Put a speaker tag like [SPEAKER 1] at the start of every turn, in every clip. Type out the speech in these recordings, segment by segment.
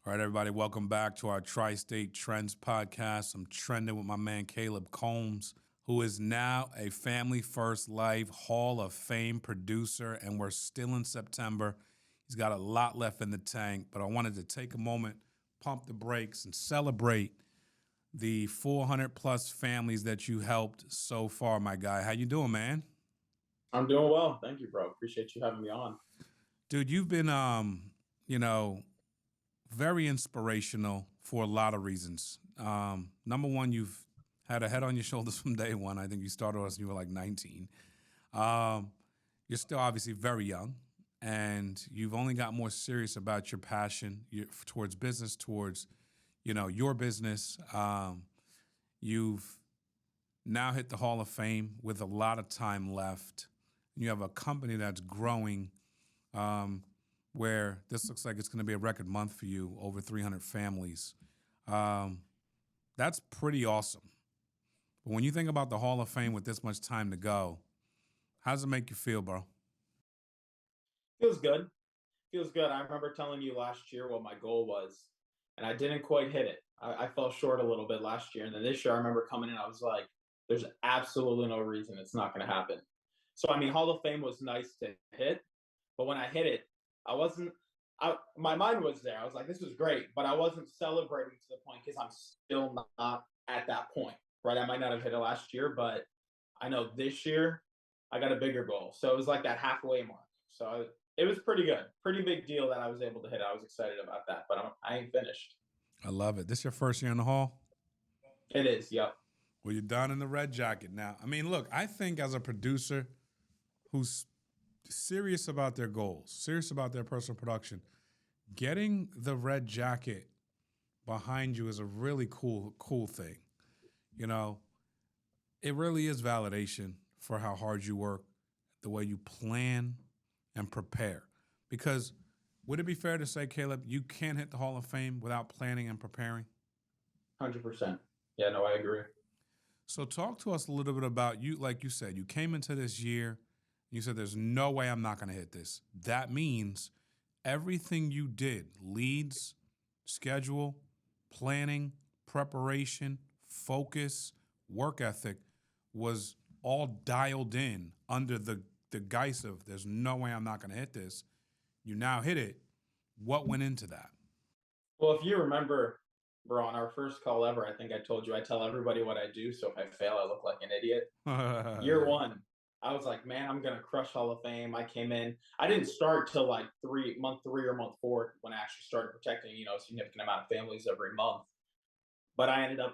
[SPEAKER 1] All right, everybody, welcome back to our Tri-State Trends podcast. I'm trending with my man Caleb Coombes, who is now a Family First Life Hall of Fame producer, and we're still in September. He's got a lot left in the tank, but I wanted to take a moment, pump the brakes, and celebrate the 400 plus families that you helped so far, my guy. How you doing, man?
[SPEAKER 2] I'm doing well. Thank you, bro. Appreciate you having me on.
[SPEAKER 1] Dude, you've been, you know, very inspirational for a lot of reasons. Number one, you've had a head on your shoulders from day one. I think you started us when you were like 19. You're still obviously very young, and you've only got more serious about your passion towards business, towards, your business. You've now hit the Hall of Fame with a lot of time left. You have a company that's growing, where this looks like it's going to be a record month for you, over 300 families. That's pretty awesome. But when you think about the Hall of Fame with this much time to go, how does it make you feel, bro?
[SPEAKER 2] Feels good. Feels good. I remember telling you last year what my goal was, and I didn't quite hit it. I fell short a little bit last year. And then this year, I remember coming in, I was like, there's absolutely no reason it's not going to happen. So, I mean, Hall of Fame was nice to hit, but when I hit it, I wasn't, my mind was there. I was like, this was great, but I wasn't celebrating to the point because I'm still not at that point, right? I might not have hit it last year, but I know this year I got a bigger goal. So it was like that halfway mark. So it was pretty good, pretty big deal that I was able to hit. I was excited about that, but I ain't finished.
[SPEAKER 1] I love it. This your first year in the Hall?
[SPEAKER 2] It is, yep.
[SPEAKER 1] Well, you're down in the red jacket now. I mean, look, I think as a producer who's serious about their goals, serious about their personal production, getting the red jacket behind you is a really cool thing. You know, it really is validation for how hard you work, the way you plan and prepare. Because would it be fair to say, Caleb, you can't hit the Hall of Fame without planning and preparing?
[SPEAKER 2] 100%. Yeah, no, I agree.
[SPEAKER 1] So talk to us a little bit about you. Like you said, you came into this year, you said, there's no way I'm not going to hit this. That means everything you did, leads, schedule, planning, preparation, focus, work ethic, was all dialed in under the guise of there's no way I'm not going to hit this. You now hit it. What went into that?
[SPEAKER 2] Well, if you remember, bro, on our first call ever, I think I told you I tell everybody what I do. So if I fail, I look like an idiot. Year one, I was like, man, I'm going to crush Hall of Fame. I came in. I didn't start till like month three or month four when I actually started protecting, a significant amount of families every month. But I ended up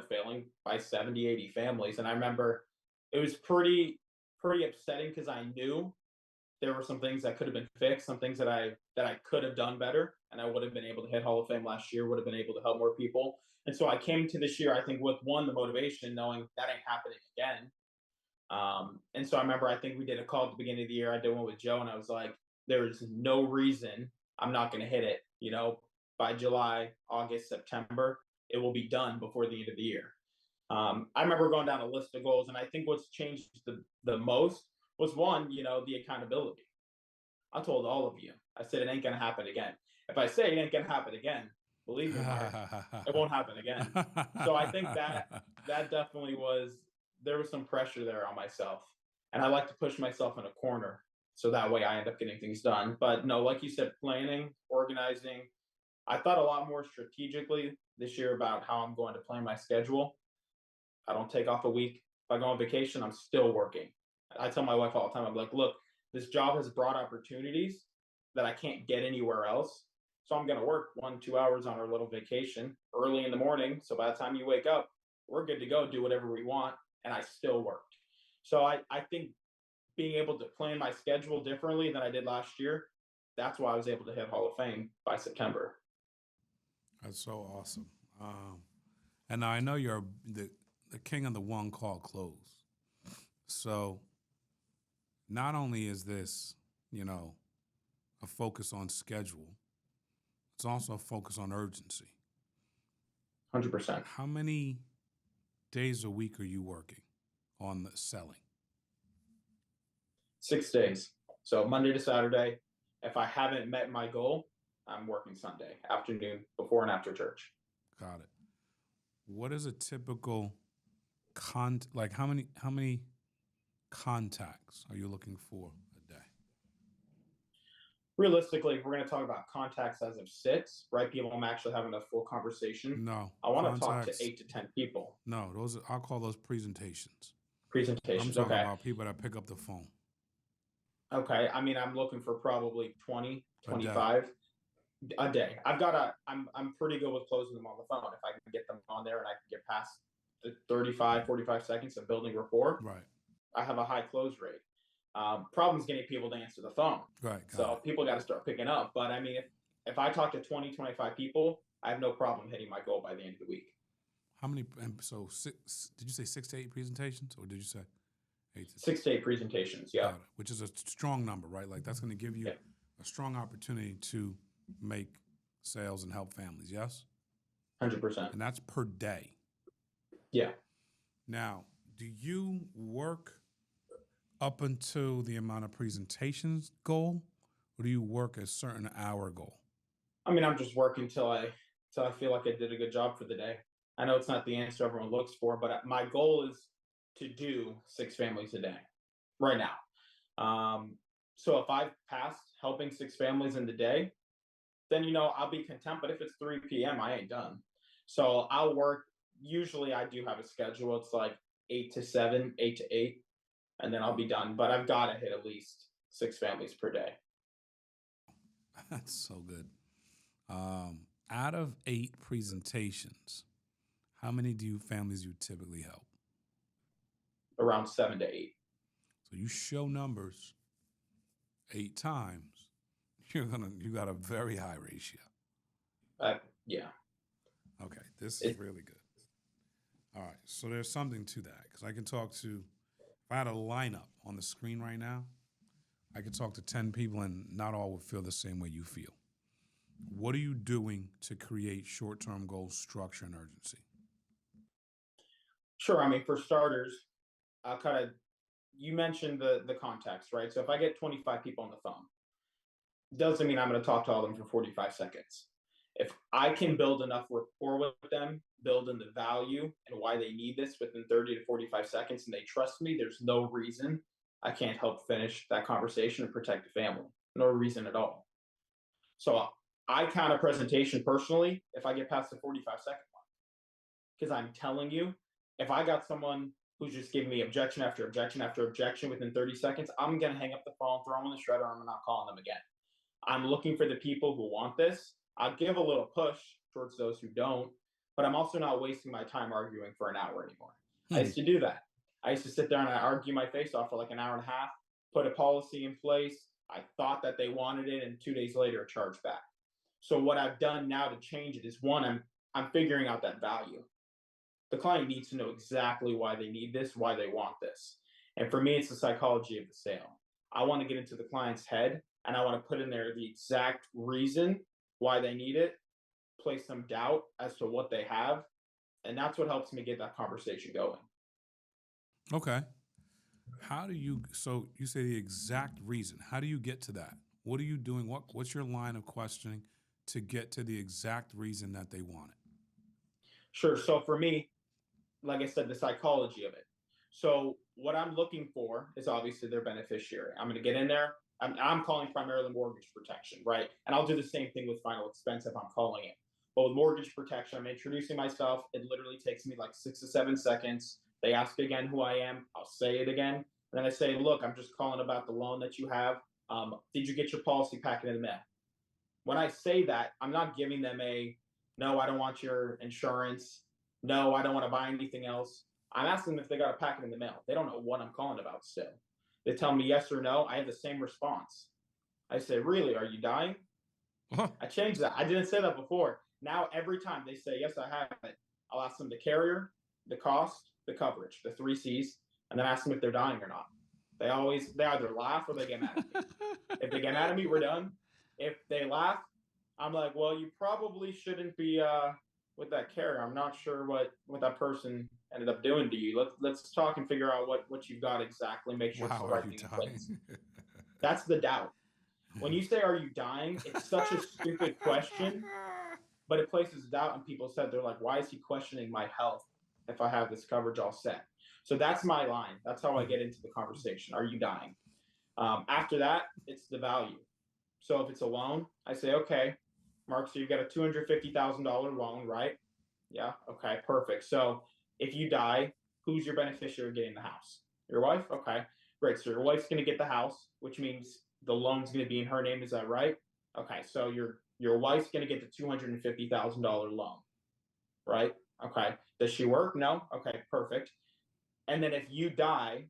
[SPEAKER 2] failing by 70, 80 families. And I remember it was pretty upsetting because I knew there were some things that could have been fixed, some things that I could have done better, and I would have been able to hit Hall of Fame last year, would have been able to help more people. And so I came to this year, I think, with one, the motivation, knowing that ain't happening again. And so I remember, I think we did a call at the beginning of the year. I did one with Joe, and I was like, there's no reason I'm not going to hit it. By July, August, September, it will be done before the end of the year. I remember going down a list of goals, and I think what's changed the most was one, the accountability. I told all of you, I said, it ain't going to happen again. If I say it ain't going to happen again, believe me, Mark, it won't happen again. So I think that definitely there was some pressure there on myself. And I like to push myself in a corner. So that way I end up getting things done. But no, like you said, planning, organizing. I thought a lot more strategically this year about how I'm going to plan my schedule. I don't take off a week. If I go on vacation, I'm still working. I tell my wife all the time, I'm like, look, this job has brought opportunities that I can't get anywhere else. So I'm going to work 1-2 hours on our little vacation early in the morning. So by the time you wake up, we're good to go, do whatever we want. And I still worked. So I think being able to plan my schedule differently than I did last year, that's why I was able to hit Hall of Fame by September.
[SPEAKER 1] That's so awesome. And now I know you're the king of the one call close. So not only is this, a focus on schedule, it's also a focus on urgency.
[SPEAKER 2] 100%.
[SPEAKER 1] How many days a week are you working on the selling?
[SPEAKER 2] 6 days. So Monday to Saturday. If I haven't met my goal, I'm working Sunday afternoon before and after church.
[SPEAKER 1] Got it. What is a typical like how many contacts are you looking for a day?
[SPEAKER 2] Realistically, if we're going to talk about contacts as of 6, right? People, I'm actually having a full conversation.
[SPEAKER 1] No.
[SPEAKER 2] I want to talk to 8 to 10 people.
[SPEAKER 1] No, I'll call those presentations.
[SPEAKER 2] Presentations.
[SPEAKER 1] I'm talking about people that pick up the phone.
[SPEAKER 2] Okay. I mean, I'm looking for probably 20, 25 a day. I'm pretty good with closing them on the phone. If I can get them on there and I can get past the 35, 45 seconds of building rapport,
[SPEAKER 1] right,
[SPEAKER 2] I have a high close rate. Problem's getting people to answer the phone.
[SPEAKER 1] Right.
[SPEAKER 2] So people got to start picking up. But I mean, if I talk to 20, 25 people, I have no problem hitting my goal by the end of the week.
[SPEAKER 1] How many? So did you say 6 to 8 presentations, or did you say 8 to
[SPEAKER 2] 6 to 8 presentations? Yeah.
[SPEAKER 1] Which is a strong number, right? Like that's going to give you a strong opportunity to make sales and help families. Yes.
[SPEAKER 2] 100%.
[SPEAKER 1] And that's per day.
[SPEAKER 2] Yeah.
[SPEAKER 1] Now, do you work up until the amount of presentations goal, or do you work a certain hour goal?
[SPEAKER 2] I mean, I'm just working till I feel like I did a good job for the day. I know it's not the answer everyone looks for, but my goal is to do 6 families a day right now. So if I've passed helping 6 families in the day, then, I'll be content. But if it's 3 p.m., I ain't done. So I'll work. Usually I do have a schedule. It's like 8 to 7, 8 to 8, and then I'll be done. But I've got to hit at least 6 families per day.
[SPEAKER 1] That's so good. Out of 8 presentations, how many families you typically help?
[SPEAKER 2] Around 7 to 8.
[SPEAKER 1] So you show numbers 8 times, you got a very high ratio.
[SPEAKER 2] Yeah.
[SPEAKER 1] Okay, this is really good. All right, so there's something to that because I can talk to. If I had a lineup on the screen right now, I could talk to 10 people and not all would feel the same way you feel. What are you doing to create short-term goals, structure, and urgency?
[SPEAKER 2] Sure. I mean, for starters, you mentioned the context, right? So if I get 25 people on the phone, doesn't mean I'm going to talk to all of them for 45 seconds. If I can build enough rapport with them, build in the value and why they need this within 30 to 45 seconds, and they trust me, there's no reason I can't help finish that conversation and protect the family. No reason at all. So I count a presentation personally if I get past the 45-second mark. Because I'm telling you, if I got someone who's just giving me objection after objection after objection within 30 seconds, I'm going to hang up the phone, throw them in the shredder, I'm not calling them again. I'm looking for the people who want this. I'll give a little push towards those who don't, but I'm also not wasting my time arguing for an hour anymore. I used to do that. I used to sit there and I argue my face off for like an hour and a half, put a policy in place. I thought that they wanted it, and 2 days later, charge back. So what I've done now to change it is, one, I'm figuring out that value. The client needs to know exactly why they need this, why they want this. And for me, it's the psychology of the sale. I want to get into the client's head, and I want to put in there the exact reason why they need it, place some doubt as to what they have, and that's what helps me get that conversation going.
[SPEAKER 1] Okay. So you say the exact reason. How do you get to that? What are you doing? What's your line of questioning to get to the exact reason that they want it?
[SPEAKER 2] Sure. So for me, like I said, the psychology of it. So what I'm looking for is obviously their beneficiary. I'm going to get in there. I'm calling primarily mortgage protection, right? And I'll do the same thing with final expense if I'm calling it. But with mortgage protection, I'm introducing myself. It literally takes me like 6 to 7 seconds. They ask again who I am. I'll say it again. And then I say, look, I'm just calling about the loan that you have. Did you get your policy packet in the mail? When I say that, I'm not giving them no, I don't want your insurance. No, I don't want to buy anything else. I'm asking them if they got a packet in the mail. They don't know what I'm calling about still. They tell me yes or no. I have the same response. I say, really, are you dying? I changed that. I didn't say that before. Now, every time they say, yes, I have it, I'll ask them the carrier, the cost, the coverage, the 3 C's, and then ask them if they're dying or not. They either laugh or they get mad at me. If they get mad at me, we're done. If they laugh, I'm like, well, you probably shouldn't be with that carrier. I'm not sure what that person ended up doing to you. Let's talk and figure out what you've got exactly. Make sure it's the right thing in place. That's the doubt. When you say, "Are you dying?" It's such a stupid question, but it places doubt. And people said, they're like, "Why is he questioning my health if I have this coverage all set?" So that's my line. That's how I get into the conversation. Are you dying? After that, it's the value. So if it's a loan, I say, okay, Mark, so you've got a $250,000 loan, right? Yeah. Okay, perfect. So if you die, who's your beneficiary getting the house? Your wife? Okay, great. So your wife's going to get the house, which means the loan's going to be in her name. Is that right? Okay, so your wife's going to get the $250,000 loan, right? Okay. Does she work? No. Okay, perfect. And then if you die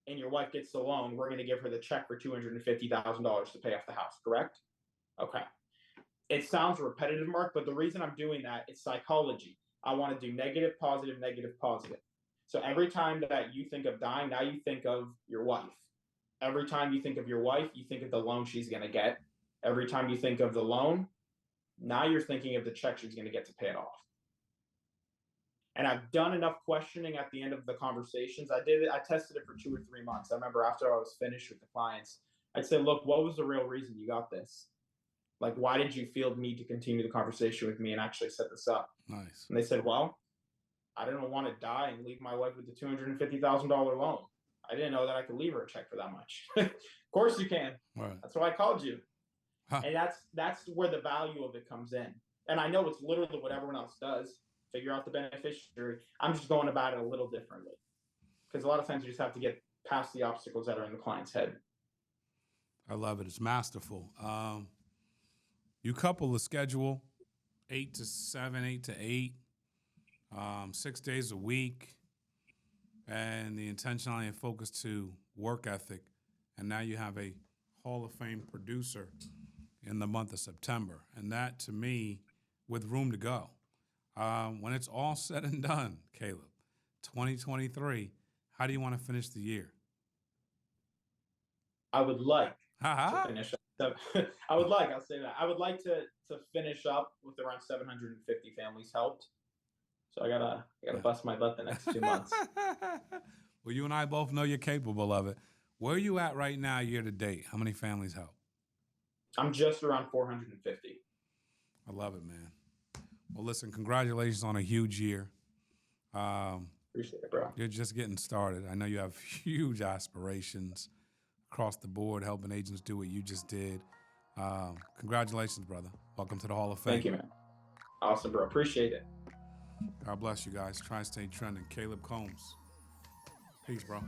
[SPEAKER 2] and your wife gets the loan, we're going to give her the check for $250,000 to pay off the house, correct? Okay. It sounds repetitive, Mark, but the reason I'm doing that is psychology. I want to do negative, positive, negative, positive. So every time that you think of dying, now you think of your wife. Every time you think of your wife, you think of the loan she's going to get. Every time you think of the loan, now you're thinking of the check she's going to get to pay it off. And I've done enough questioning at the end of the conversations. I tested it for 2 or 3 months. I remember after I was finished with the clients, I'd say, look, what was the real reason you got this? Like, why did you feel the need to continue the conversation with me and actually set this up?
[SPEAKER 1] Nice.
[SPEAKER 2] And they said, well, I didn't want to die and leave my wife with the $250,000 loan. I didn't know that I could leave her a check for that much. Of course you can.
[SPEAKER 1] Right.
[SPEAKER 2] That's why I called you. Huh. And that's where the value of it comes in. And I know it's literally what everyone else does. Figure out the beneficiary. I'm just going about it a little differently. Because a lot of times you just have to get past the obstacles that are in the client's head.
[SPEAKER 1] I love it. It's masterful. You couple the schedule, 8 to 7, 8 to 8, 6 days a week, and the intentionality and focus to work ethic. And now you have a Hall of Fame producer in the month of September. And that, to me, with room to go. When it's all said and done, Caleb, 2023, how do you want to finish the year?
[SPEAKER 2] I would like to finish up. I'll say that. I would like to finish up with around 750 families helped. So I gotta bust my butt the next 2 months.
[SPEAKER 1] Well, you and I both know you're capable of it. Where are you at right now year to date? How many families helped?
[SPEAKER 2] I'm just around 450.
[SPEAKER 1] I love it, man. Well, listen, congratulations on a huge year.
[SPEAKER 2] Appreciate it, bro.
[SPEAKER 1] You're just getting started. I know you have huge aspirations across the board, helping agents do what you just did. Congratulations, brother. Welcome to the Hall of Fame.
[SPEAKER 2] Thank you, man. Awesome, bro. Appreciate it.
[SPEAKER 1] God bless you guys. Tri-State Trending. Caleb Coombes. Peace, bro.